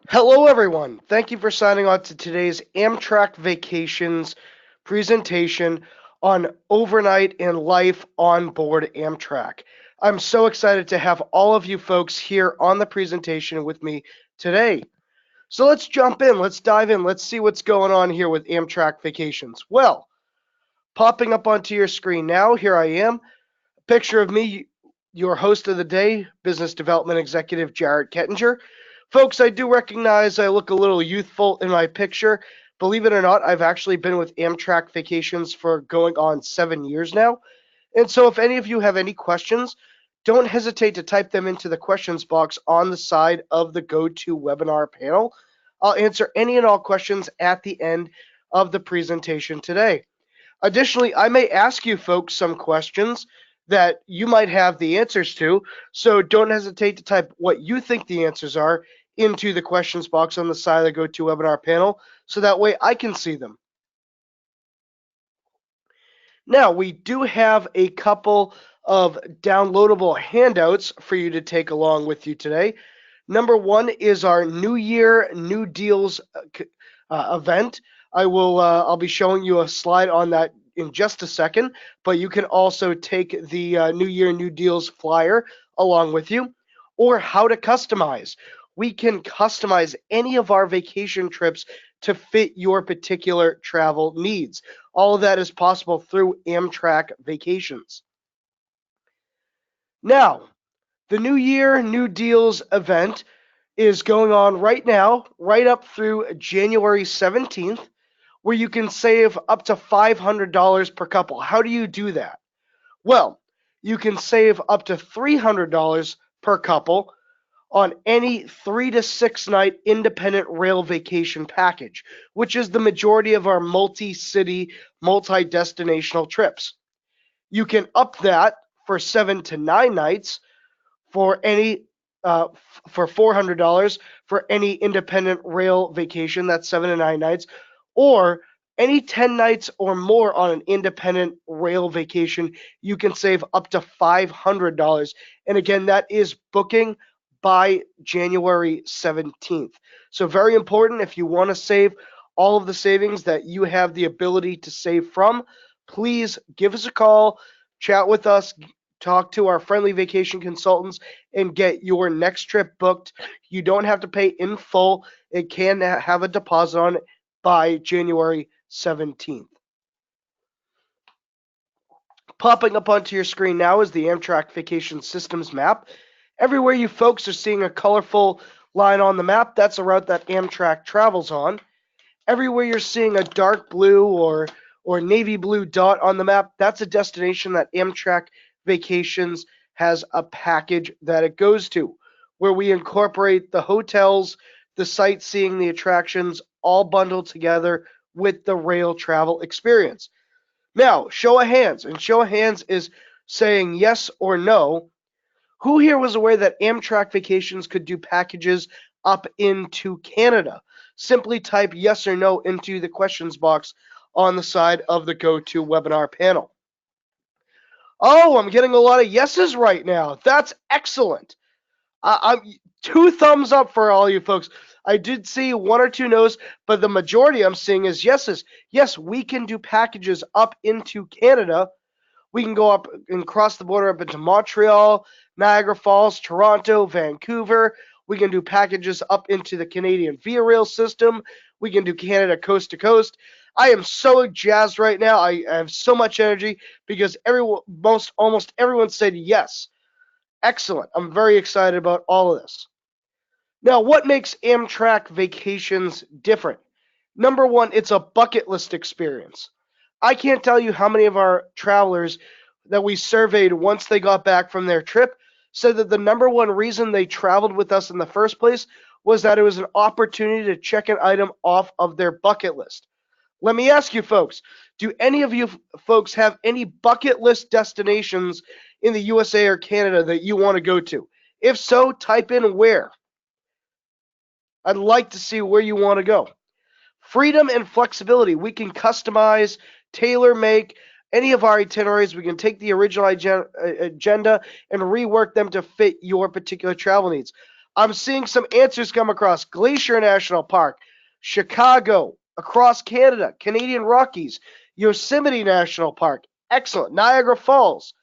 Hello, everyone. Thank you for signing on to today's Amtrak Vacations presentation on overnight and life on board Amtrak. I'm so excited to have all of you folks here on the presentation with me today. So let's jump in, let's dive in, let's see what's going on here with Amtrak Vacations. Well, popping up onto your screen now, here I am. A picture of me, your host of the day, Business Development Executive Jared Kettinger. Folks, I do recognize I look a little youthful in my picture. Believe it or not, I've actually been with Amtrak Vacations for going on 7 years now. And so if any of you have any questions, don't hesitate to type them into the questions box on the side of the GoToWebinar panel. I'll answer any and all questions at the end of the presentation today. Additionally, I may ask you folks some questions that you might have the answers to, so don't hesitate to type what you think the answers are into the questions box on the side of the GoToWebinar panel, so that way I can see them. Now, we do have a couple of downloadable handouts for you to take along with you today. Number one is our New Year, New Deals event. I'll be showing you a slide on that in just a second, but you can also take the New Year, New Deals flyer along with you, or how to customize. We can customize any of our vacation trips to fit your particular travel needs. All of that is possible through Amtrak Vacations. Now, the New Year, New Deals event is going on right now, right up through January 17th, where you can save up to $500 per couple. How do you do that? Well, you can save up to $300 per couple on any 3 to 6 night independent rail vacation package, which is the majority of our multi-city, multi-destinational trips. You can up that for 7 to 9 nights for any for $400 for any independent rail vacation. That's 7 to 9 nights, or any 10 nights or more on an independent rail vacation, you can save up to $500. And again, that is booking by January 17th. So, very important if you want to save all of the savings that you have the ability to save from, please give us a call, chat with us, talk to our friendly vacation consultants, and get your next trip booked. You don't have to pay in full. It can have a deposit on it by January 17th. Popping up onto your screen now is the Amtrak Vacation Systems map. Everywhere you folks are seeing a colorful line on the map, that's a route that Amtrak travels on. Everywhere you're seeing a dark blue or navy blue dot on the map, that's a destination that Amtrak Vacations has a package that it goes to, where we incorporate the hotels, the sightseeing, the attractions, all bundled together with the rail travel experience. Now, show of hands, and show of hands is saying yes or no. Who here was aware that Amtrak Vacations could do packages up into Canada? Simply type yes or no into the questions box on the side of the GoToWebinar panel. Oh, I'm getting a lot of yeses right now. That's excellent. I'm 2 thumbs up for all you folks. I did see 1 or 2 no's, but the majority I'm seeing is yeses. Yes, we can do packages up into Canada. We can go up and cross the border up into Montreal, Niagara Falls, Toronto, Vancouver. We can do packages up into the Canadian Via Rail system. We can do Canada coast to coast. I am so jazzed right now. I have so much energy because almost everyone said yes. Excellent. I'm very excited about all of this. Now, what makes Amtrak Vacations different? Number one, it's a bucket list experience. I can't tell you how many of our travelers that we surveyed once they got back from their trip said that the number one reason they traveled with us in the first place was that it was an opportunity to check an item off of their bucket list. Let me ask you folks, do any of you folks have any bucket list destinations in the USA or Canada that you want to go to? If so, type in where. I'd like to see where you want to go. Freedom and flexibility. We can customize, tailor make any of our itineraries. We can take the original agenda and rework them to fit your particular travel needs. I'm seeing some answers come across. Glacier National Park, Chicago, across Canada, Canadian Rockies, Yosemite National Park, excellent. Niagara Falls,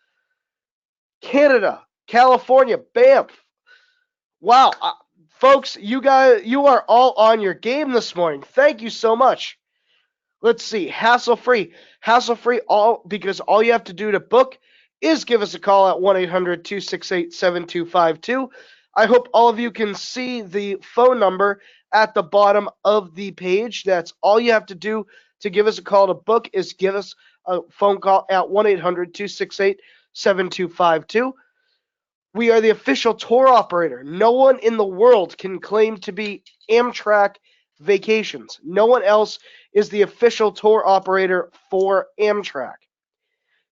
Canada, California, Banff. Wow, folks, you are all on your game this morning. Thank you so much. Let's see, hassle free. All because all you have to do to book is give us a call at 1-800-268-7252. I hope all of you can see the phone number at the bottom of the page. That's all you have to do to give us a call to book is give us a phone call at 1-800-268-7252. We are the official tour operator. No one in the world can claim to be Amtrak Vacations. No one else is the official tour operator for Amtrak.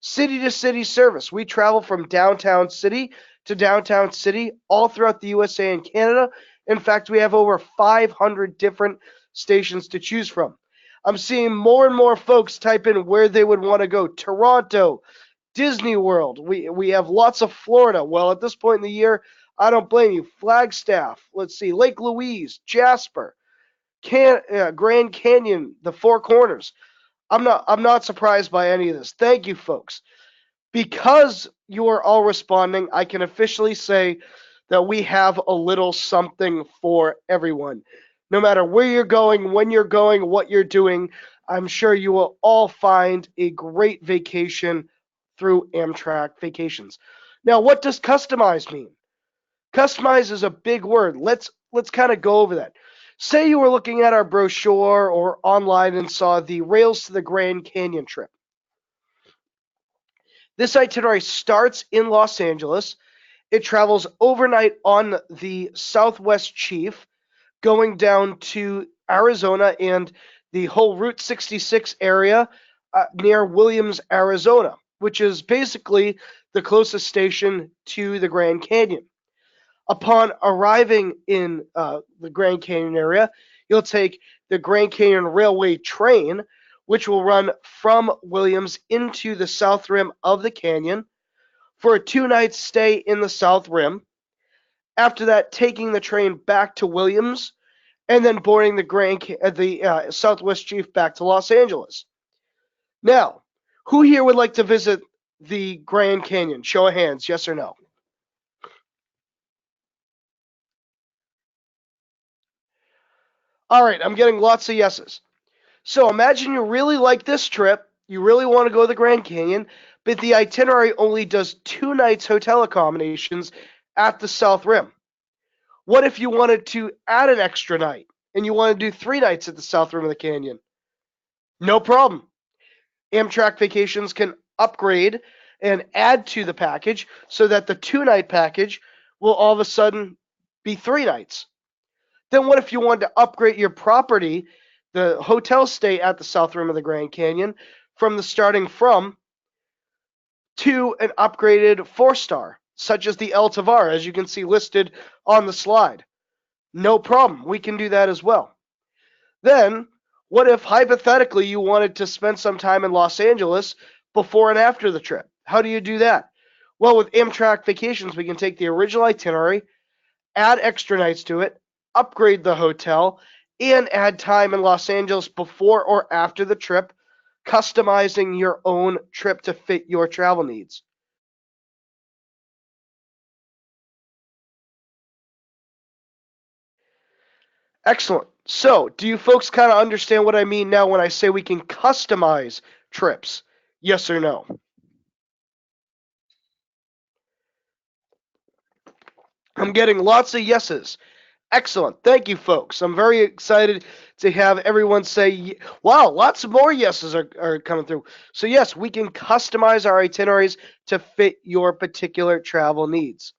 City to city service. We travel from downtown city to downtown city all throughout the USA and Canada. In fact, we have over 500 different stations to choose from. I'm seeing more and more folks type in where they would want to go. Toronto, Disney World. We have lots of Florida. Well, at this point in the year, I don't blame you. Flagstaff. Let's see. Lake Louise, Jasper, Grand Canyon, the Four Corners. I'm not surprised by any of this. Thank you, folks. Because you are all responding, I can officially say that we have a little something for everyone. No matter where you're going, when you're going, what you're doing, I'm sure you will all find a great vacation through Amtrak Vacations. Now, what does customize mean? Customize is a big word. Let's kind of go over that. Say you were looking at our brochure or online and saw the Rails to the Grand Canyon trip. This itinerary starts in Los Angeles. It travels overnight on the Southwest Chief, going down to Arizona and the whole Route 66 area near Williams, Arizona, which is basically the closest station to the Grand Canyon. Upon arriving in the Grand Canyon area, you'll take the Grand Canyon Railway train, which will run from Williams into the south rim of the canyon for a 2-night stay in the south rim. After that, taking the train back to Williams and then boarding the Southwest Chief back to Los Angeles. Now, who here would like to visit the Grand Canyon? Show of hands, yes or no? All right, I'm getting lots of yeses. So imagine you really like this trip, you really want to go to the Grand Canyon, but the itinerary only does 2 nights hotel accommodations at the South Rim. What if you wanted to add an extra night and you want to do 3 nights at the South Rim of the canyon? No problem. Amtrak Vacations can upgrade and add to the package so that the 2-night package will all of a sudden be 3 nights. Then what if you wanted to upgrade your property, the hotel stay at the South Rim of the Grand Canyon, from the starting from to an upgraded 4-star, such as the El Tovar, as you can see listed on the slide? No problem. We can do that as well. Then, what if hypothetically you wanted to spend some time in Los Angeles before and after the trip? How do you do that? Well, with Amtrak Vacations, we can take the original itinerary, add extra nights to it, upgrade the hotel, and add time in Los Angeles before or after the trip, customizing your own trip to fit your travel needs. Excellent. So, do you folks kind of understand what I mean now when I say we can customize trips? Yes or no? I'm getting lots of yeses. Excellent. Thank you, folks. I'm very excited to have everyone say, wow, lots more yeses are coming through. So, yes, we can customize our itineraries to fit your particular travel needs.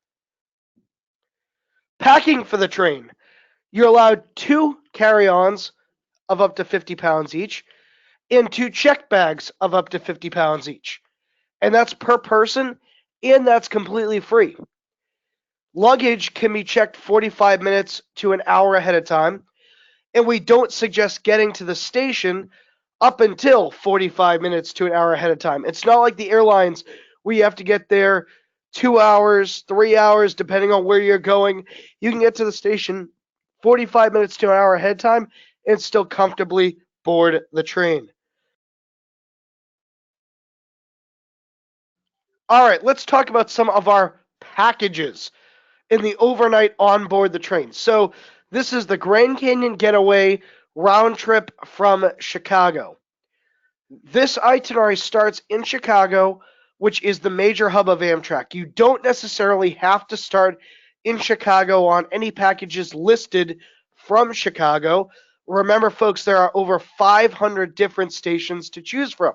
Packing for the train. You're allowed 2 carry ons of up to 50 pounds each and 2 check bags of up to 50 pounds each. And that's per person, and that's completely free. Luggage can be checked 45 minutes to an hour ahead of time, and we don't suggest getting to the station up until 45 minutes to an hour ahead of time. It's not like the airlines where you have to get there 2 hours, 3 hours, depending on where you're going. You can get to the station 45 minutes to an hour ahead time and still comfortably board the train. All right, let's talk about some of our packages in the overnight on board the train. So, this is the Grand Canyon Getaway round trip from Chicago. This itinerary starts in Chicago, which is the major hub of Amtrak. You don't necessarily have to start in Chicago on any packages listed from Chicago. Remember, folks, there are over 500 different stations to choose from.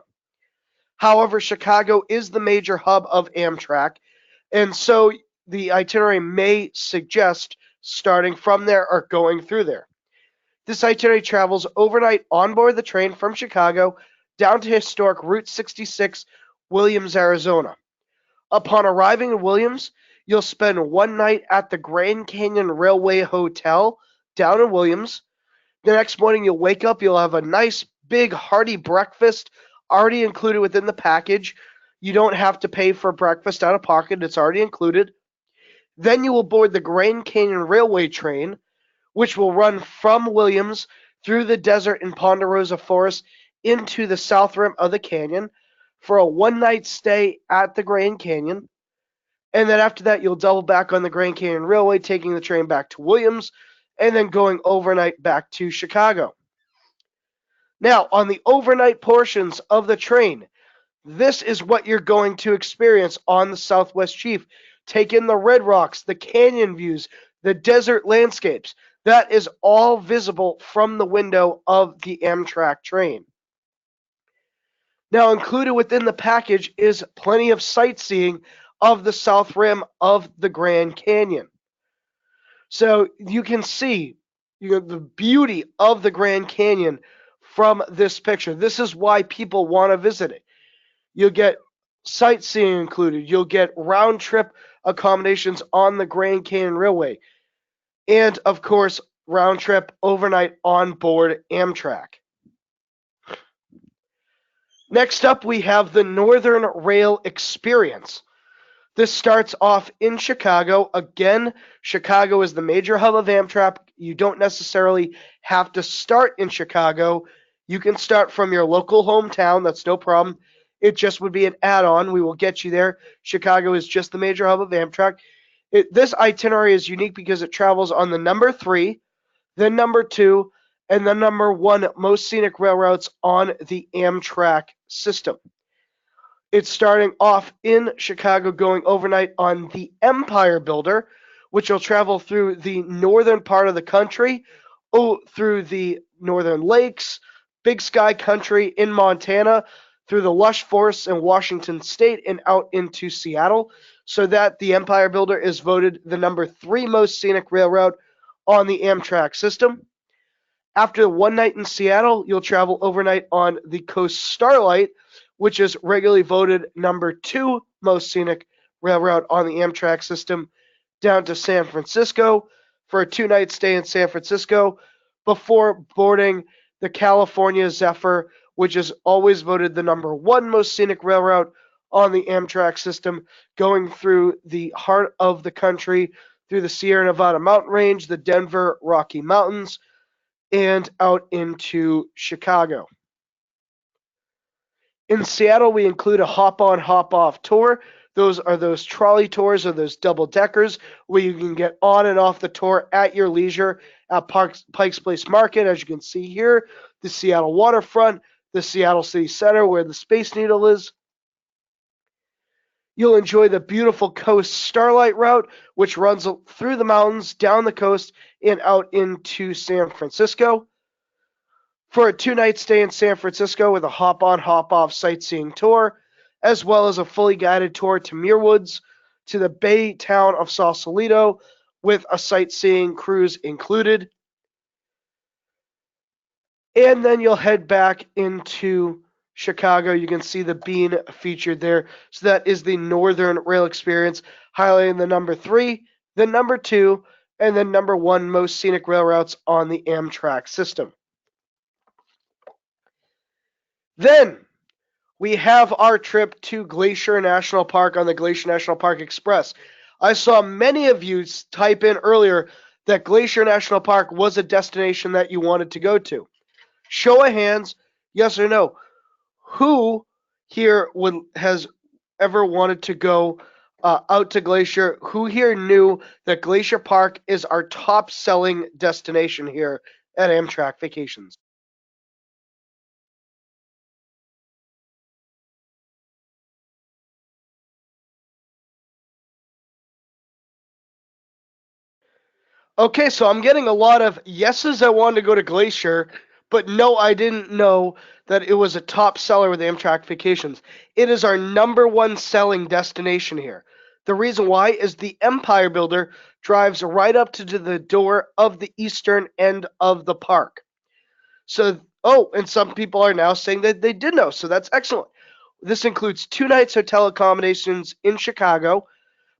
However, Chicago is the major hub of Amtrak, and so the itinerary may suggest starting from there or going through there. This itinerary travels overnight on board the train from Chicago down to historic Route 66, Williams, Arizona. Upon arriving in Williams, you'll spend one night at the Grand Canyon Railway Hotel down in Williams. The next morning, you'll wake up, you'll have a nice, big, hearty breakfast already included within the package. You don't have to pay for breakfast out of pocket, it's already included. Then you will board the Grand Canyon Railway train, which will run from Williams through the desert and Ponderosa Forest into the south rim of the canyon for a one night stay at the Grand Canyon. And then after that, you'll double back on the Grand Canyon Railway, taking the train back to Williams and then going overnight back to Chicago. Now, on the overnight portions of the train, this is what you're going to experience on the Southwest Chief. Take in the red rocks, the canyon views, the desert landscapes. That is all visible from the window of the Amtrak train. Now, included within the package is plenty of sightseeing of the south rim of the Grand Canyon. So you can see the beauty of the Grand Canyon from this picture. This is why people want to visit it. You'll get sightseeing included. You'll get round trip accommodations on the Grand Canyon Railway. And, of course, round trip overnight on board Amtrak. Next up, we have the Northern Rail Experience. This starts off in Chicago. Again, Chicago is the major hub of Amtrak. You don't necessarily have to start in Chicago. You can start from your local hometown. That's no problem. It just would be an add-on. We will get you there. Chicago is just the major hub of Amtrak. This itinerary is unique because it travels on the number 3, the number 2, and the number 1 most scenic railroads on the Amtrak system. It's starting off in Chicago, going overnight on the Empire Builder, which will travel through the northern part of the country, through the northern lakes, Big Sky Country in Montana, through the lush forests in Washington State, and out into Seattle, so that the Empire Builder is voted the number 3 most scenic railroad on the Amtrak system. After one night in Seattle, you'll travel overnight on the Coast Starlight, which is regularly voted number 2 most scenic railroad on the Amtrak system, down to San Francisco for a 2-night stay in San Francisco before boarding the California Zephyr, which is always voted the number 1 most scenic railroad on the Amtrak system, going through the heart of the country, through the Sierra Nevada mountain range, the Denver Rocky Mountains, and out into Chicago. In Seattle, we include a hop-on, hop-off tour. Those are those trolley tours or those double-deckers where you can get on and off the tour at your leisure at Pike's Place Market, as you can see here, the Seattle waterfront, the Seattle City Center where the Space Needle is. You'll enjoy the beautiful Coast Starlight route, which runs through the mountains, down the coast, and out into San Francisco. For a 2-night stay in San Francisco with a hop-on, hop-off sightseeing tour, as well as a fully guided tour to Muir Woods, to the Bay town of Sausalito, with a sightseeing cruise included. And then you'll head back into Chicago. You can see the bean featured there. So that is the Northern Rail Experience, highlighting the number 3, the number 2, and the number 1 most scenic rail routes on the Amtrak system. Then We have our trip to Glacier National Park on the Glacier National Park Express. I saw many of you type in earlier that Glacier National Park was a destination that you wanted to go to. Show of hands, yes or no. Who here has ever wanted to go out to Glacier? Who here knew that Glacier Park is our top selling destination here at Amtrak Vacations? Okay, so I'm getting a lot of yeses. I wanted to go to Glacier, but no, I didn't know that it was a top seller with Amtrak Vacations. It is our number one selling destination here. The reason why is the Empire Builder drives right up to the door of the eastern end of the park. So, oh, and some people are now saying that they did know, so that's excellent. This includes 2 nights hotel accommodations in Chicago.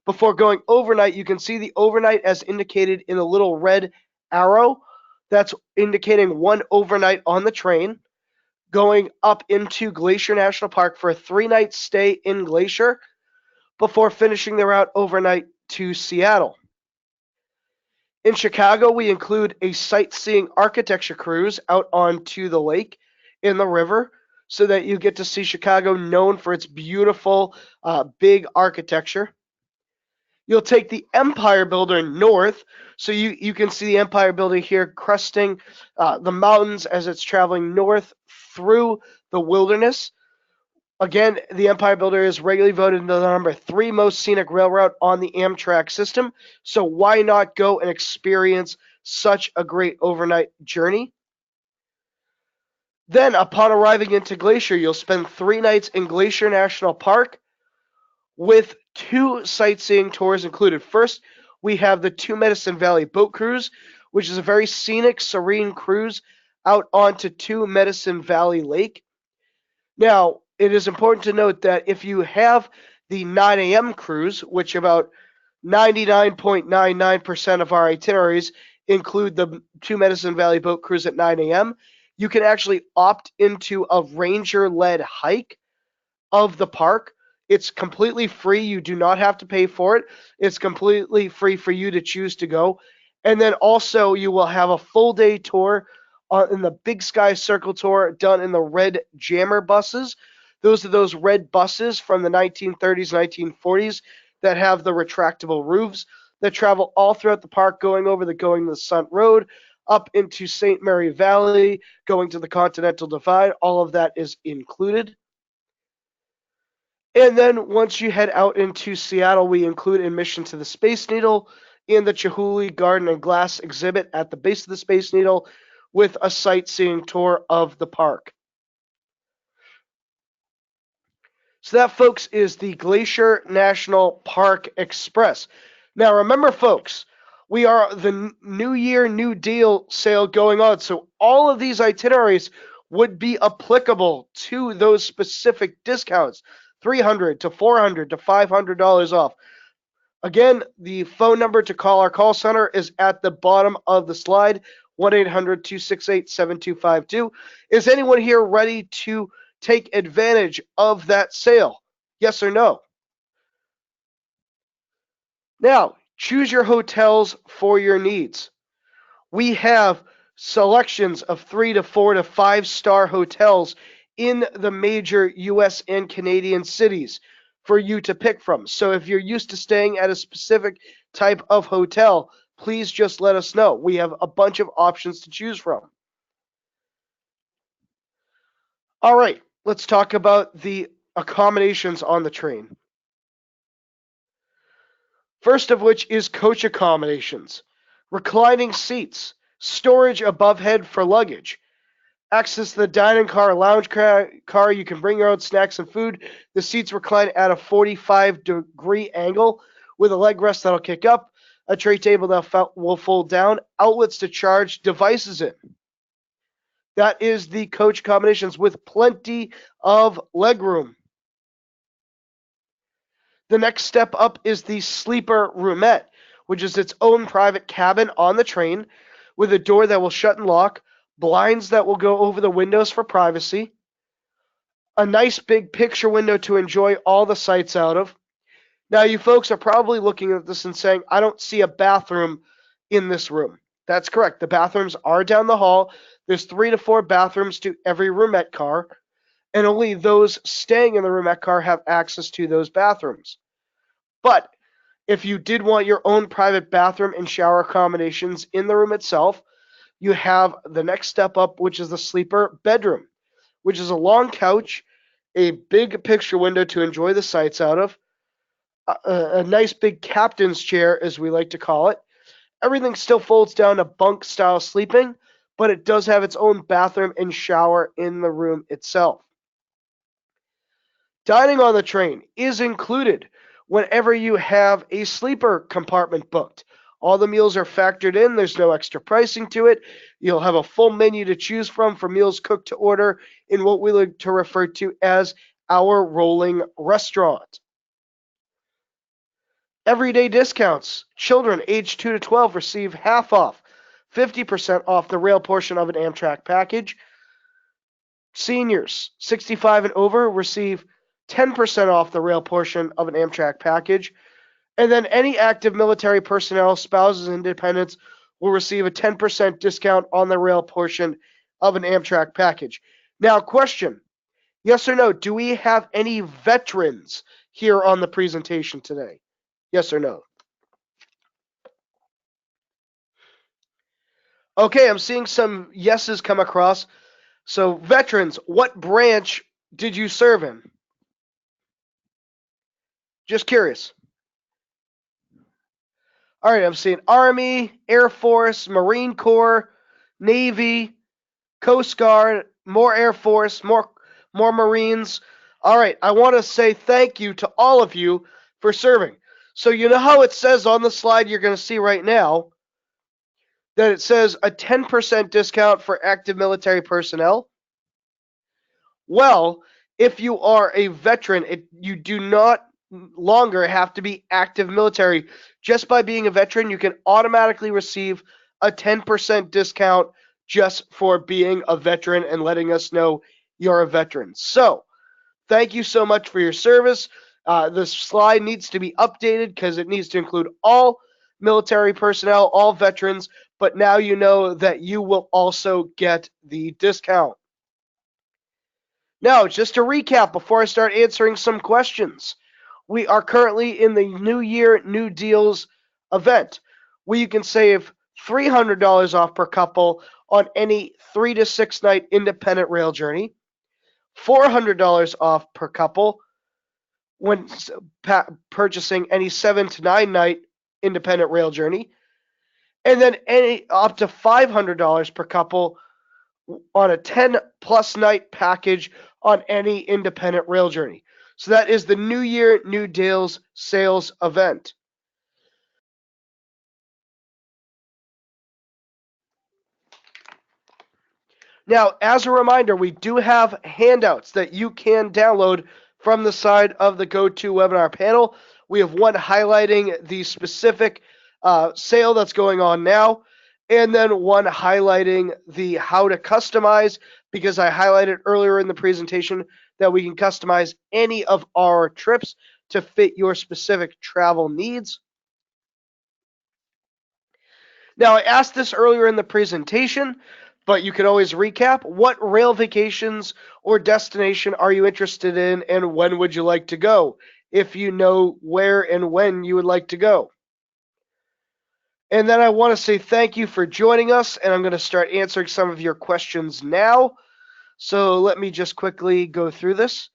Before going overnight, you can see the overnight as indicated in a little red arrow. That's indicating one overnight on the train. Going up into Glacier National Park for a 3 night stay in Glacier before finishing their route overnight to Seattle. In Chicago, we include a sightseeing architecture cruise out onto the lake in the river so that you get to see Chicago, known for its beautiful, big architecture. You'll take the Empire Builder north, so you can see the Empire Builder here cresting the mountains as it's traveling north through the wilderness. Again, the Empire Builder is regularly voted the number 3 most scenic railroad on the Amtrak system, so why not go and experience such a great overnight journey? Then, upon arriving into Glacier, you'll spend 3 nights in Glacier National Park with 2 sightseeing tours included. First, we have the Two Medicine Valley boat cruise, which is a very scenic, serene cruise out onto Two Medicine Valley Lake. Now, it is important to note that if you have the 9 a.m. cruise, which about 99.99% of our itineraries include the Two Medicine Valley boat cruise at 9 a.m., you can actually opt into a ranger led hike of the park. It's completely free. You do not have to pay for it. It's completely free for you to choose to go. And then also, you will have a full day tour in the Big Sky Circle tour done in the red jammer buses. Those are those red buses from the 1930s, 1940s that have the retractable roofs that travel all throughout the park, going over the Going to the Sun Road, up into St. Mary Valley, going to the Continental Divide. All of that is included. And then once you head out into Seattle, we include admission to the Space Needle and the Chihuly Garden and Glass exhibit at the base of the Space Needle with a sightseeing tour of the park. So that, folks, is the Glacier National Park Express. Now, remember, folks, we are the New Year, New Deal sale going on. So all of these itineraries would be applicable to those specific discounts. $300 to $400 to $500 off. Again, the phone number to call our call center is at the bottom of the slide, 1-800-268-7252. Is anyone here ready to take advantage of that sale? Yes or no? Now, choose your hotels for your needs. We have selections of 3 to 4 to 5-star hotels in the major US and Canadian cities for you to pick from. So if you're used to staying at a specific type of hotel, please just let us know. We have a bunch of options to choose from. All right, let's talk about the accommodations on the train. First of which is coach accommodations, reclining seats, storage above head for luggage, access to the dining car, lounge car. You can bring your own snacks and food. The seats recline at a 45-degree angle with a leg rest that'll kick up, a tray table that will fold down, outlets to charge devices in. That is the coach accommodations with plenty of legroom. The next step up is the sleeper roomette, which is its own private cabin on the train with a door that will shut and lock, blinds that will go over the windows for privacy, a nice big picture window to enjoy all the sights out of. Now, you folks are probably looking at this and saying, I don't see a bathroom in this room. That's correct. The bathrooms are down the hall. There's 3 to 4 bathrooms to every roomette car, and only those staying in the roomette car have access to those bathrooms. But if you did want your own private bathroom and shower accommodations in the room itself, you have the next step up, which is the sleeper bedroom, which is a long couch, a big picture window to enjoy the sights out of, a nice big captain's chair, as we like to call it. Everything still folds down to bunk style sleeping, but it does have its own bathroom and shower in the room itself. Dining on the train is included whenever you have a sleeper compartment booked. All the meals are factored in. There's no extra pricing to it. You'll have a full menu to choose from for meals cooked to order in what we like to refer to as our rolling restaurant. Everyday discounts. Children aged 2 to 12 receive half off, 50% off the rail portion of an Amtrak package. Seniors 65 and over receive 10% off the rail portion of an Amtrak package. And then any active military personnel, spouses, and dependents will receive a 10% discount on the rail portion of an Amtrak package. Now, question, yes or no, do we have any veterans here on the presentation today? Yes or no? Okay, I'm seeing some yeses come across. So, veterans, what branch did you serve in? Just curious. All right, I'm seeing Army, Air Force, Marine Corps, Navy, Coast Guard, more Air Force, more Marines. All right, I want to say thank you to all of you for serving. So you know how it says on the slide you're going to see right now that it says a 10% discount for active military personnel? Well, if you are a veteran, you do not longer have to be active military. Just by being a veteran, you can automatically receive a 10% discount just for being a veteran and letting us know you're a veteran. So, thank you so much for your service. This slide needs to be updated because it needs to include all military personnel, all veterans, but now you know that you will also get the discount. Now, just to recap before I start answering some questions, we are currently in the New Year, New Deals event where you can save $300 off per couple on any 3 to 6 night independent rail journey, $400 off per couple when purchasing any 7 to 9 night independent rail journey, and then up to $500 per couple on a 10 plus night package on any independent rail journey. So that is the New Year, New Deals sales event. Now, as a reminder, we do have handouts that you can download from the side of the GoToWebinar panel. We have one highlighting the specific sale that's going on now, and then one highlighting the how to customize, because I highlighted earlier in the presentation that we can customize any of our trips to fit your specific travel needs. Now, I asked this earlier in the presentation, but you can always recap. What rail vacations or destination are you interested in, and when would you like to go, if you know where and when you would like to go? And then I want to say thank you for joining us, and I'm going to start answering some of your questions now. So let me just quickly go through this.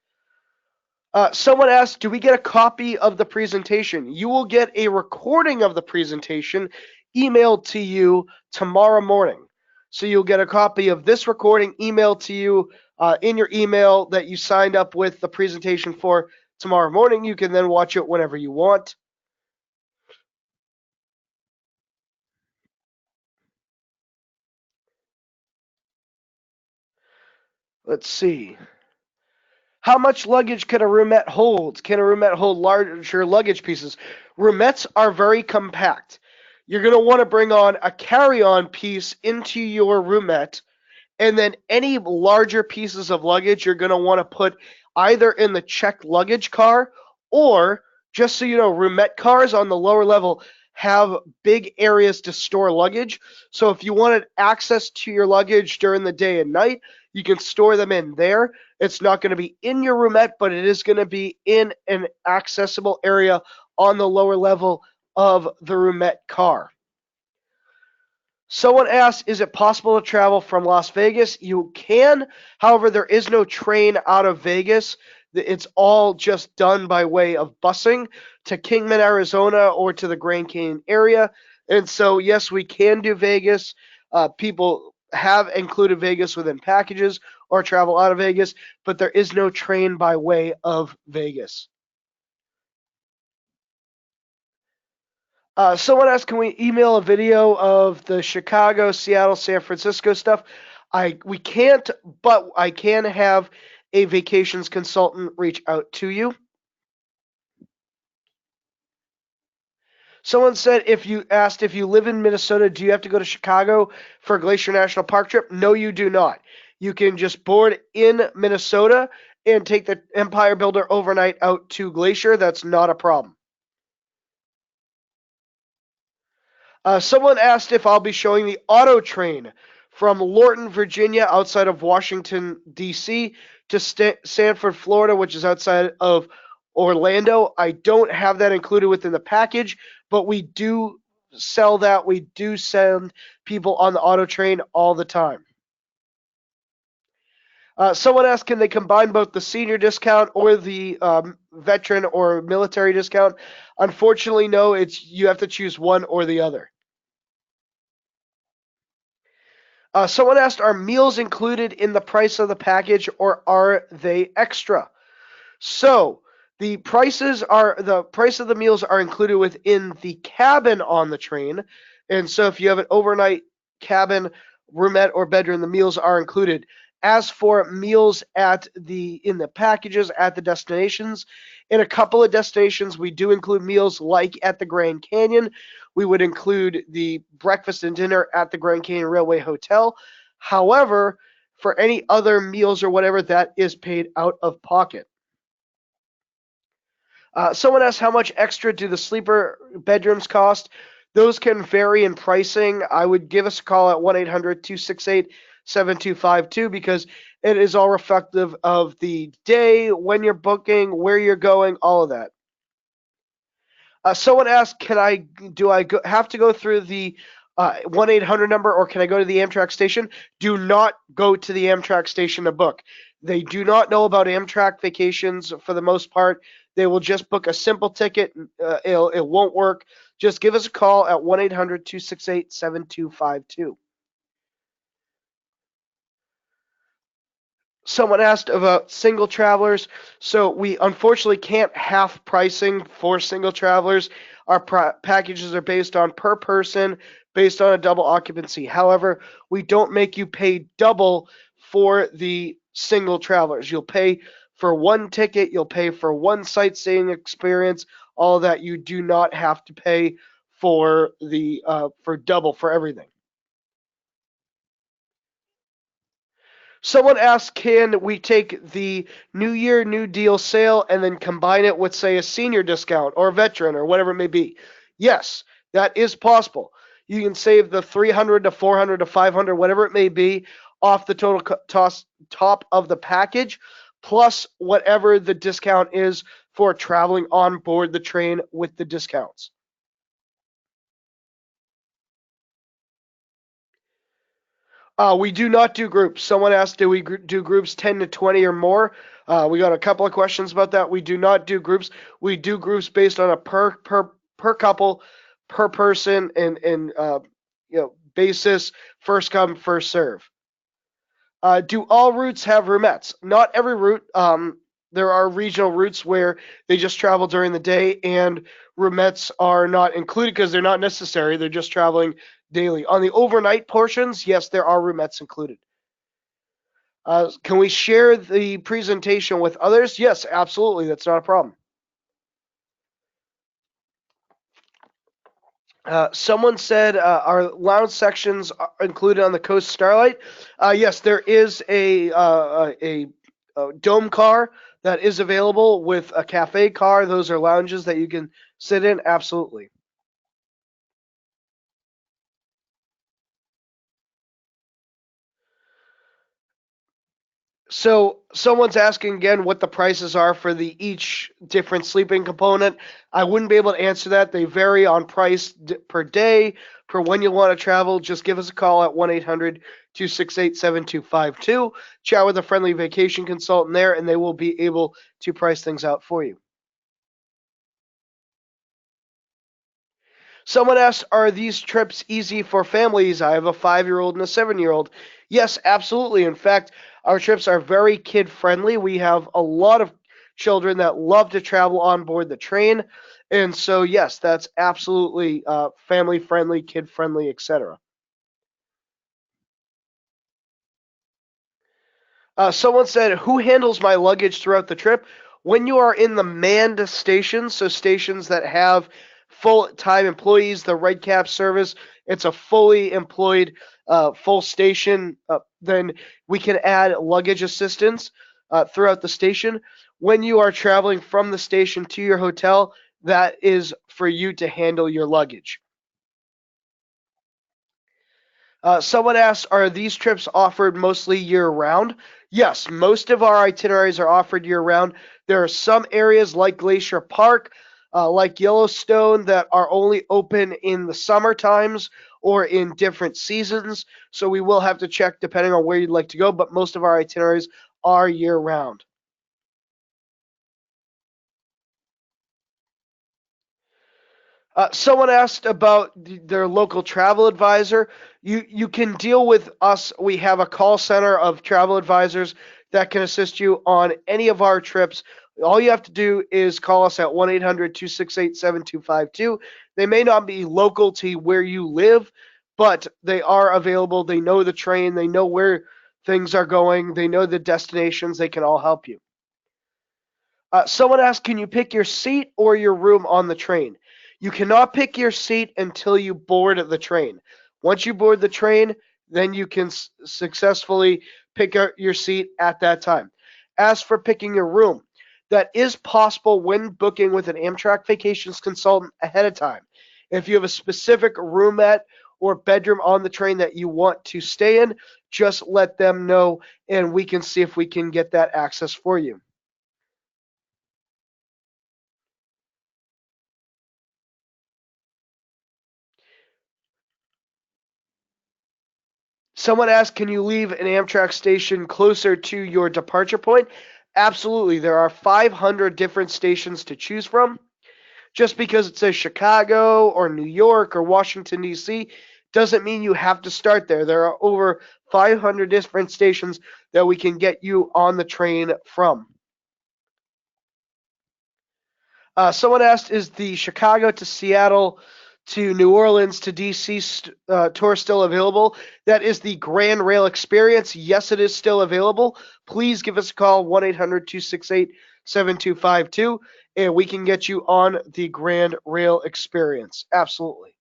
Someone asked, do we get a copy of the presentation? You will get a recording of the presentation emailed to you tomorrow morning. So you'll get a copy of this recording emailed to you in your email that you signed up with the presentation for tomorrow morning. You can then watch it whenever you want. Let's see. How much luggage can a roomette hold? Can a roomette hold larger luggage pieces? Roomettes are very compact. You're going to want to bring on a carry-on piece into your roomette, And then any larger pieces of luggage you're going to want to put either in the checked luggage car, or just so you know, roomette cars on the lower level have big areas to store luggage. So if you wanted access to your luggage during the day and night, you can store them in there. It's not going to be in your roomette, but it is going to be in an accessible area on the lower level of the roomette car. Someone asked, is it possible to travel from Las Vegas? You can. However, there is no train out of Vegas. It's all just done by way of busing to Kingman, Arizona, or to the Grand Canyon area. And so, yes, we can do Vegas. People have included Vegas within packages or travel out of Vegas, but there is no train by way of Vegas. Someone asked, can we email a video of the Chicago, Seattle, San Francisco stuff? We can't, but I can have a vacations consultant reach out to you. Someone said, if you asked if you live in Minnesota, do you have to go to Chicago for a Glacier National Park trip? No, you do not. You can just board in Minnesota and take the Empire Builder overnight out to Glacier. That's not a problem. Someone asked if I'll be showing the auto train from Lorton, Virginia, outside of Washington, D.C., to Sanford, Florida, which is outside of Orlando. I don't have that included within the package, but we do sell that. We do send people on the auto train all the time. Someone asked, can they combine both the senior discount or the veteran or military discount? Unfortunately, no. You have to choose one or the other. Someone asked, are meals included in the price of the package or are they extra? So the price of the meals are included within the cabin on the train. And so if you have an overnight cabin, roomette, or bedroom, the meals are included. As for meals in the packages at the destinations, in a couple of destinations we do include meals, like at the Grand Canyon. We would include the breakfast and dinner at the Grand Canyon Railway Hotel. However, for any other meals or whatever, that is paid out of pocket. Someone asked, how much extra do the sleeper bedrooms cost? Those can vary in pricing. I would give us a call at 1-800-268-7252 because it is all reflective of the day, when you're booking, where you're going, all of that. Someone asked, have to go through the 1-800 number, or can I go to the Amtrak station? Do not go to the Amtrak station to book. They do not know about Amtrak Vacations for the most part. They will just book a simple ticket. It won't work. Just give us a call at 1-800-268-7252. Someone asked about single travelers. So we unfortunately can't half pricing for single travelers. Our packages are based on per person, based on a double occupancy. However, we don't make you pay double for the single travelers. You'll pay for one ticket, you'll pay for one sightseeing experience, all that. You do not have to pay for double for everything. Someone asked, can we take the New Year, New Deal sale and then combine it with, say, a senior discount or a veteran or whatever it may be? Yes, that is possible. You can save the 300 to 400 to 500, whatever it may be, off the total top of the package, plus whatever the discount is for traveling on board the train with the discounts. We do not do groups. Someone asked, do we do groups 10 to 20 or more? We got a couple of questions about that. We do not do groups. We do groups based on a per couple, per person, and basis, first come, first serve. Do all routes have roomettes? Not every route. There are regional routes where they just travel during the day, and roomettes are not included because they're not necessary. They're just traveling daily. On the overnight portions, yes, there are roomettes included. Can we share the presentation with others? Yes, absolutely. That's not a problem. Someone said, "Are lounge sections included on the Coast Starlight?" Yes, there is a dome car that is available with a cafe car. Those are lounges that you can sit in. Absolutely. So someone's asking again what the prices are for the each different sleeping component. I wouldn't be able to answer that. They vary on price per day, per when you want to travel. Just give us a call at 1-800-268-7252. Chat with a friendly vacation consultant there, and they will be able to price things out for you. Someone asked, "Are these trips easy for families? I have a 5-year-old and a 7-year-old." Yes, absolutely. In fact, our trips are very kid friendly. We have a lot of children that love to travel on board the train. And so, yes, that's absolutely family friendly, kid friendly, etc. Someone said, "Who handles my luggage throughout the trip?" When you are in the manned stations, so stations that have full time employees, the Red Cap service, it's a fully employed full station, then we can add luggage assistance throughout the station. When you are traveling from the station to your hotel, that is for you to handle your luggage. Someone asked, "Are these trips offered mostly year round?" Yes, most of our itineraries are offered year round. There are some areas like Glacier Park, like Yellowstone, that are only open in the summer times or in different seasons. So we will have to check depending on where you'd like to go, but most of our itineraries are year round. Someone asked about their local travel advisor. You can deal with us. We have a call center of travel advisors that can assist you on any of our trips. All you have to do is call us at 1-800-268-7252. They may not be local to where you live, but they are available. They know the train, they know where things are going, they know the destinations, they can all help you. Someone asked, "Can you pick your seat or your room on the train?" You cannot pick your seat until you board the train. Once you board the train, then you can successfully pick out your seat at that time. As for picking your room, that is possible when booking with an Amtrak Vacations consultant ahead of time. If you have a specific roomette or bedroom on the train that you want to stay in, just let them know and we can see if we can get that access for you. Someone asked, "Can you leave an Amtrak station closer to your departure point?" Absolutely. There are 500 different stations to choose from. Just because it says Chicago or New York or Washington, D.C., doesn't mean you have to start there. There are over 500 different stations that we can get you on the train from. Someone asked, "Is the Chicago to Seattle to New Orleans to DC tour still available?" That is the Grand Rail Experience. Yes, it is still available. Please give us a call, 1-800-268-7252, and we can get you on the Grand Rail Experience. Absolutely.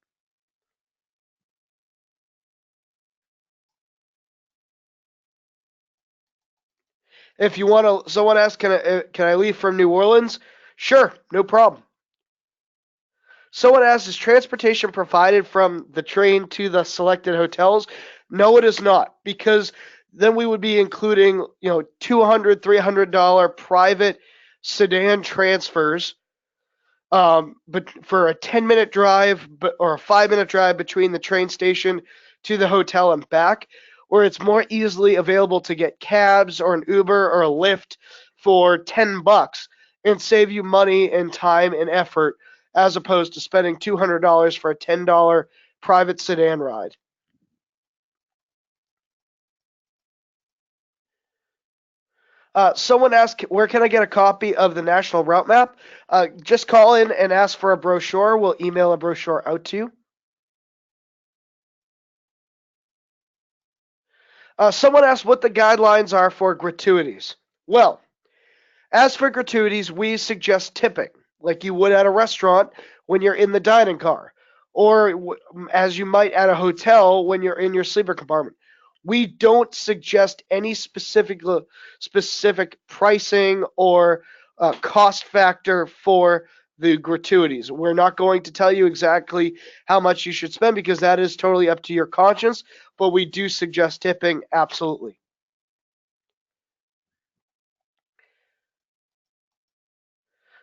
If you want to, someone asked, can I leave from New Orleans?" Sure, no problem. Someone asked, "Is transportation provided from the train to the selected hotels?" No, it is not, because then we would be including, $200, $300 private sedan transfers, but for a 10-minute drive, or a 5-minute drive between the train station to the hotel and back, where it's more easily available to get cabs or an Uber or a Lyft for $10 and save you money and time and effort as opposed to spending $200 for a $10 private sedan ride. Someone asked, "Where can I get a copy of the national route map?" Just call in and ask for a brochure. We'll email a brochure out to you. Someone asked what the guidelines are for gratuities. Well, as for gratuities, we suggest tipping, like you would at a restaurant when you're in the dining car. or as you might at a hotel when you're in your sleeper compartment. We don't suggest any specific pricing or cost factor for the gratuities. We're not going to tell you exactly how much you should spend because that is totally up to your conscience, but we do suggest tipping absolutely.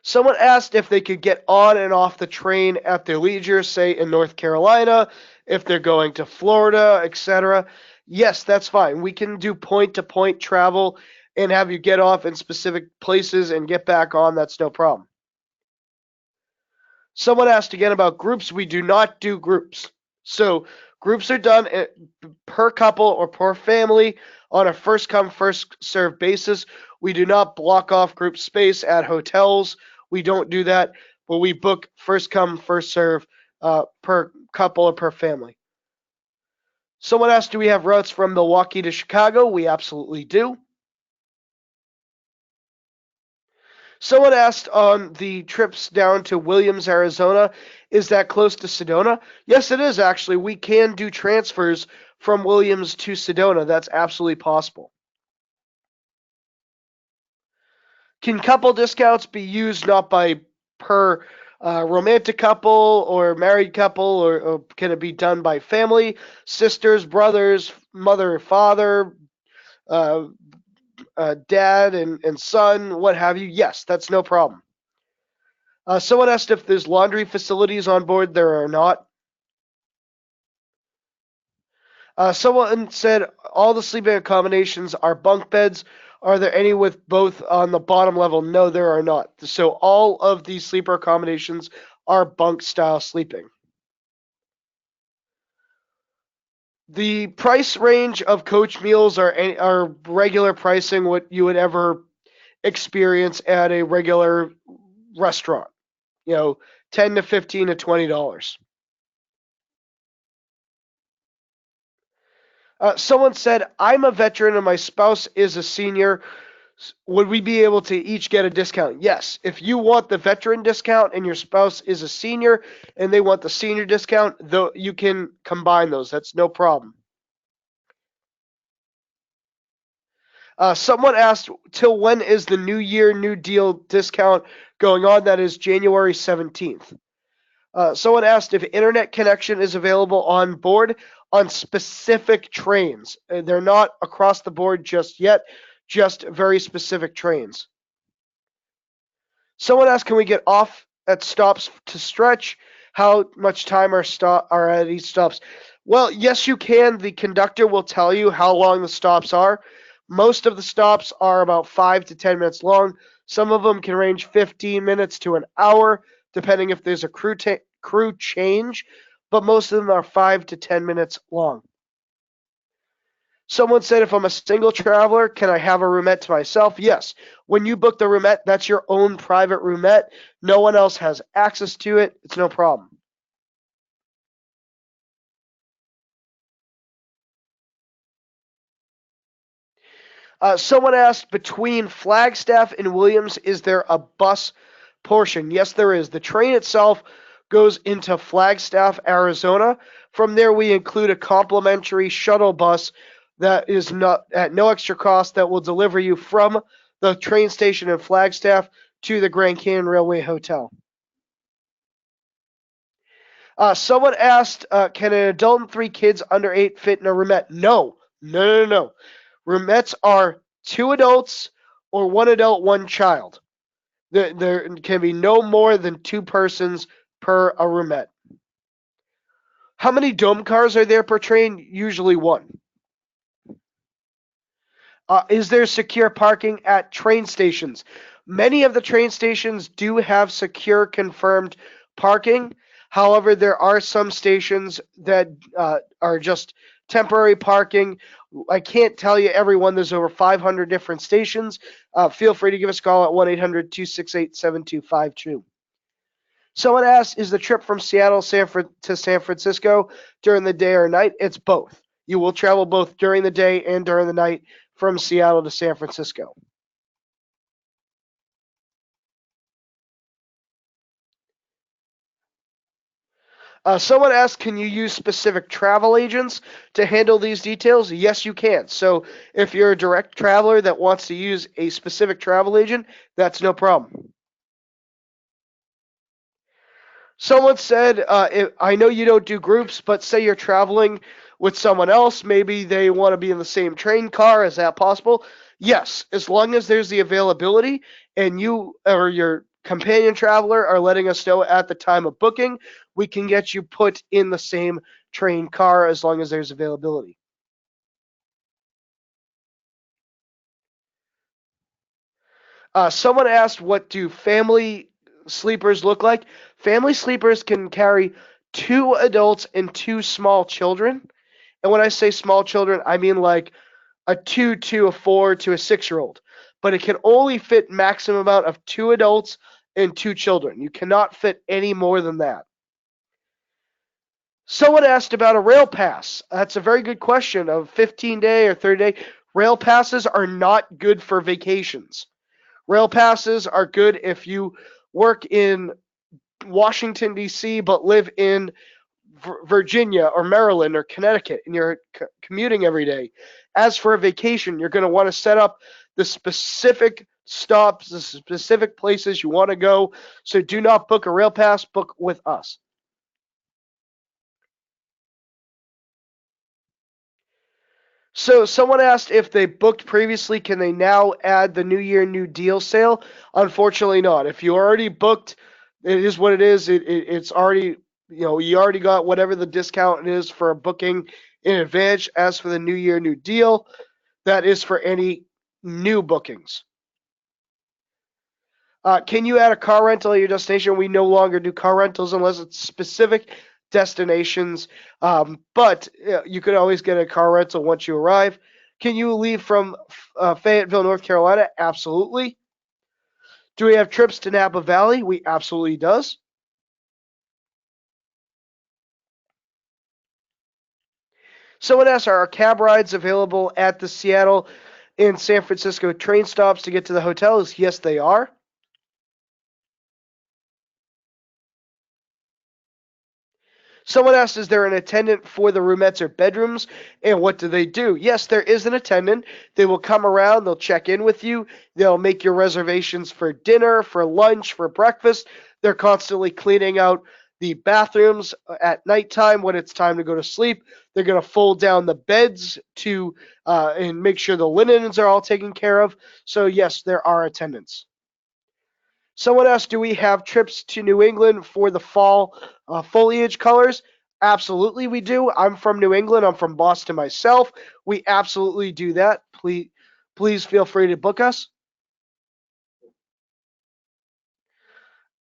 Someone asked if they could get on and off the train at their leisure, say in North Carolina, if they're going to Florida, etc. Yes, that's fine. We can do point to point travel and have you get off in specific places and get back on. That's no problem. Someone asked again about groups. We do not do groups. So groups are done per couple or per family on a first come, first served basis. We do not block off group space at hotels. We don't do that, but we book first come, first serve per couple or per family. Someone asked, do we have routes from Milwaukee to Chicago? We absolutely do. Someone asked on the trips down to Williams, Arizona, is that close to Sedona? Yes, it is actually. We can do transfers from Williams to Sedona. That's absolutely possible. Can couple discounts be used not by per romantic couple or married couple, or can it be done by family, sisters, brothers, mother, father, uh, dad, and son, what have you? Yes, that's no problem. Someone asked if there's laundry facilities on board. There are not. Someone said all the sleeping accommodations are bunk beds. Are there any with both on the bottom level? No, there are not. So all of these sleeper accommodations are bunk style sleeping. The price range of coach meals are regular pricing, what you would ever experience at a regular restaurant. You know, 10 to 15 to $20. Someone said, I'm a veteran and my spouse is a senior. Would we be able to each get a discount? Yes. If you want the veteran discount and your spouse is a senior and they want the senior discount, though you can combine those. That's no problem. Someone asked, till when is the New Year, New Deal discount going on? That is January 17th. Someone asked if internet connection is available on board on specific trains. They're not across the board just yet, just very specific trains. Someone asked, can we get off at stops to stretch? How much time are at each stops? Well, yes, you can. The conductor will tell you how long the stops are. Most of the stops are about 5 to 10 minutes long. Some of them can range 15 minutes to an hour, depending if there's a crew change. But most of them are 5 to 10 minutes long. Someone said if I'm a single traveler, can I have a roomette to myself? Yes. When you book the roomette, that's your own private roomette. No one else has access to it. It's no problem. Someone asked, between Flagstaff and Williams, is there a bus portion? Yes, there is. The train itself goes into Flagstaff, Arizona. From there, we include a complimentary shuttle bus that is not at no extra cost that will deliver you from the train station in Flagstaff to the Grand Canyon Railway Hotel. Someone asked, can an adult and 3 kids under 8 fit in a roomette? No, no, no, no. Roomettes are 2 adults or 1 adult, 1 child. There can be no more than 2 persons per a roomette. How many dome cars are there per train? Usually one. Is there secure parking at train stations? Many of the train stations do have secure confirmed parking. However, there are some stations that are just temporary parking. I can't tell you everyone. There's over 500 different stations. Feel free to give us a call at 1-800-268-7252. Someone asked, is the trip from Seattle to San Francisco during the day or night? It's both. You will travel both during the day and during the night from Seattle to San Francisco. Someone asked, can you use specific travel agents to handle these details? Yes, you can. So if you're a direct traveler that wants to use a specific travel agent, that's no problem. Someone said, I know you don't do groups, but say you're traveling with someone else, maybe they want to be in the same train car. Is that possible? Yes, as long as there's the availability and you or your companion traveler are letting us know at the time of booking, we can get you put in the same train car as long as there's availability. Someone asked, what do family sleepers look like? Family sleepers can carry two adults and two small children. And when I say small children, I mean like a 2 to a 4 to a 6-year-old. But it can only fit maximum amount of two adults and two children. You cannot fit any more than that. Someone asked about a rail pass. That's a very good question. Of 15-day or 30-day, rail passes are not good for vacations. Rail passes are good if you work in Washington D.C. but live in Virginia or Maryland or Connecticut and you're commuting every day. As for a vacation, you're going to want to set up the specific stops, the specific places you want to go. So do not book a rail pass, book with us. So someone asked if they booked previously, can they now add the New Year New Deal sale? Unfortunately, not. If you already booked, it is what it is. It's already, you already got whatever the discount is for a booking in advance. As for the New Year New Deal, that is for any new bookings. Can you add a car rental at your destination? We no longer do car rentals unless it's specific destinations. But you could always get a car rental once you arrive. Can you leave from Fayetteville, North Carolina? Absolutely. Do we have trips to Napa Valley? We absolutely does. Someone asked, are cab rides available at the Seattle and San Francisco train stops to get to the hotels? Yes, they are. Someone asked, is there an attendant for the roomettes or bedrooms? And what do they do? Yes, there is an attendant. They will come around, they'll check in with you, they'll make your reservations for dinner, for lunch, for breakfast. They're constantly cleaning out the bathrooms at nighttime when it's time to go to sleep. They're going to fold down the beds to and make sure the linens are all taken care of. So, yes, there are attendants. Someone asked, do we have trips to New England for the fall foliage colors? Absolutely, we do. I'm from New England. I'm from Boston myself. We absolutely do that. Please feel free to book us.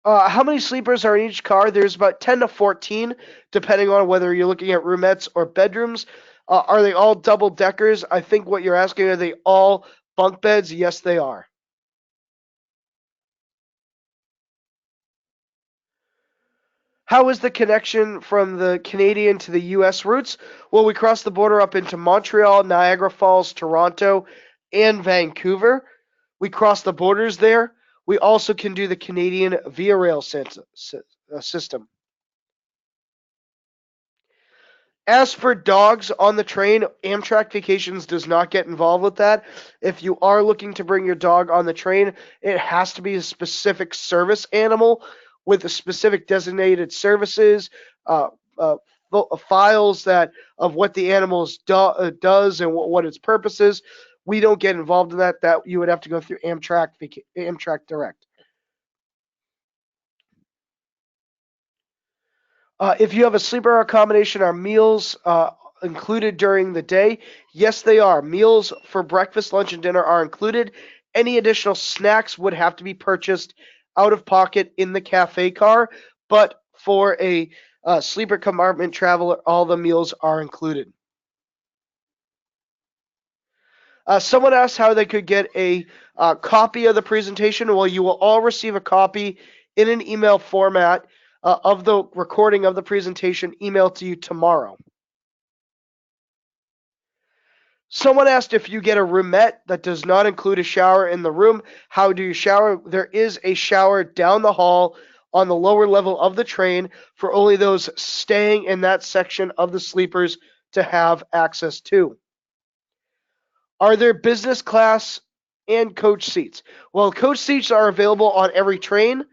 How many sleepers are in each car? There's about 10 to 14, depending on whether you're looking at roomettes or bedrooms. Are they all double deckers? I think what you're asking, are they all bunk beds? Yes, they are. How is the connection from the Canadian to the U.S. routes? Well, we cross the border up into Montreal, Niagara Falls, Toronto, and Vancouver. We cross the borders there. We also can do the Canadian Via Rail system. As for dogs on the train, Amtrak Vacations does not get involved with that. If you are looking to bring your dog on the train, it has to be a specific service animal with a specific designated services, uh, uh, files that of what the animal does and what its purpose is. We don't get involved in that. That you would have to go through Amtrak Direct. If you have a sleeper accommodation, are meals included during the day? Yes, they are. Meals for breakfast, lunch, and dinner are included. Any additional snacks would have to be purchased out of pocket in the cafe car, but for a sleeper compartment traveler, all the meals are included. Someone asked how they could get a copy of the presentation. Well, you will all receive a copy in an email format of the recording of the presentation emailed to you tomorrow. Someone asked if you get a roomette that does not include a shower in the room, how do you shower? There is a shower down the hall on the lower level of the train for only those staying in that section of the sleepers to have access to. Are there business class and coach seats? Well, coach seats are available on every train.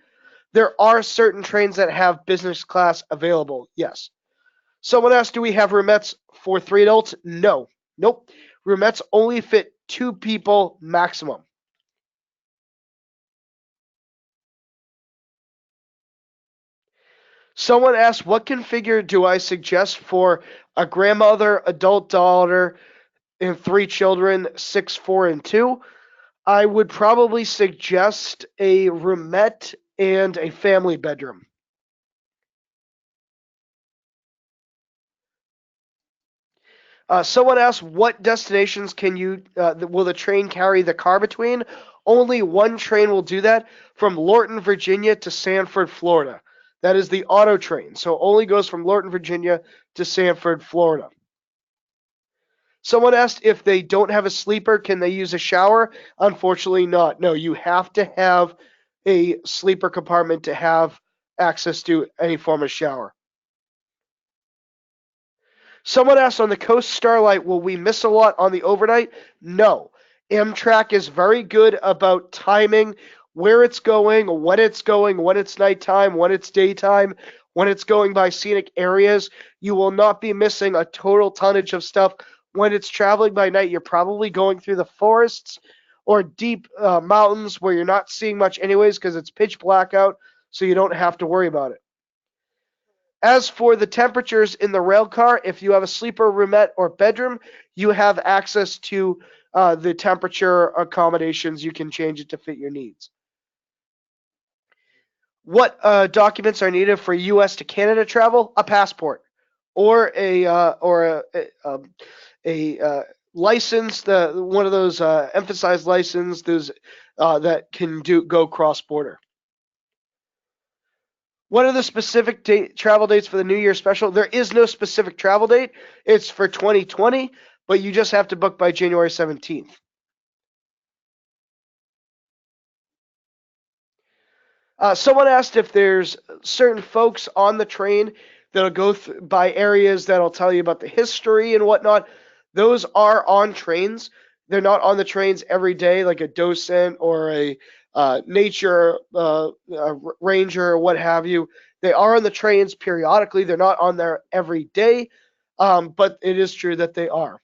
There are certain trains that have business class available, yes. Someone asked, do we have roomettes for 3 adults? No. Nope. Roomettes only fit 2 people maximum. Someone asked, what configure do I suggest for a grandmother, adult daughter, and 3 children, 6, 4, and 2? I would probably suggest a roomette and a family bedroom. Someone asked, what destinations will the train carry the car between? Only one train will do that, from Lorton, Virginia to Sanford, Florida. That is the auto train, so only goes from Lorton, Virginia to Sanford, Florida. Someone asked if they don't have a sleeper, can they use a shower? Unfortunately not. No, you have to have a sleeper compartment to have access to any form of shower. Someone asked on the Coast Starlight, will we miss a lot on the overnight? No. Amtrak is very good about timing where it's going, when it's nighttime, when it's daytime, when it's going by scenic areas. You will not be missing a total tonnage of stuff. When it's traveling by night, you're probably going through the forests or deep mountains where you're not seeing much anyways because it's pitch black out, so you don't have to worry about it. As for the temperatures in the rail car, if you have a sleeper roomette or bedroom, you have access to the temperature accommodations. You can change it to fit your needs. What documents are needed for U.S. to Canada travel? A passport or a license, one of those emphasized license, those that can go cross border. What are the specific travel dates for the New Year special? There is no specific travel date. It's for 2020, but you just have to book by January 17th. Someone asked if there's certain folks on the train that'll go by areas that'll tell you about the history and whatnot. Those are on trains. They're not on the trains every day, like a docent or a nature ranger or what have you. They are on the trains periodically. They're not on there every day, but it is true that they are.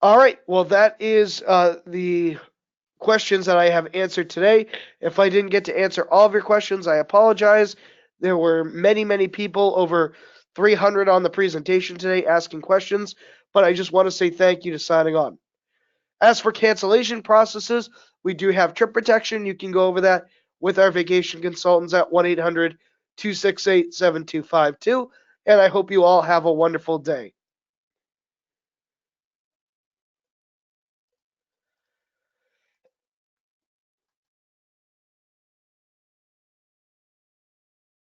All right. Well, that is the questions that I have answered today. If I didn't get to answer all of your questions, I apologize. There were many, many people, over 300 on the presentation today asking questions, but I just want to say thank you to signing on. As for cancellation processes, we do have trip protection. You can go over that with our vacation consultants at 1-800-268-7252. And I hope you all have a wonderful day.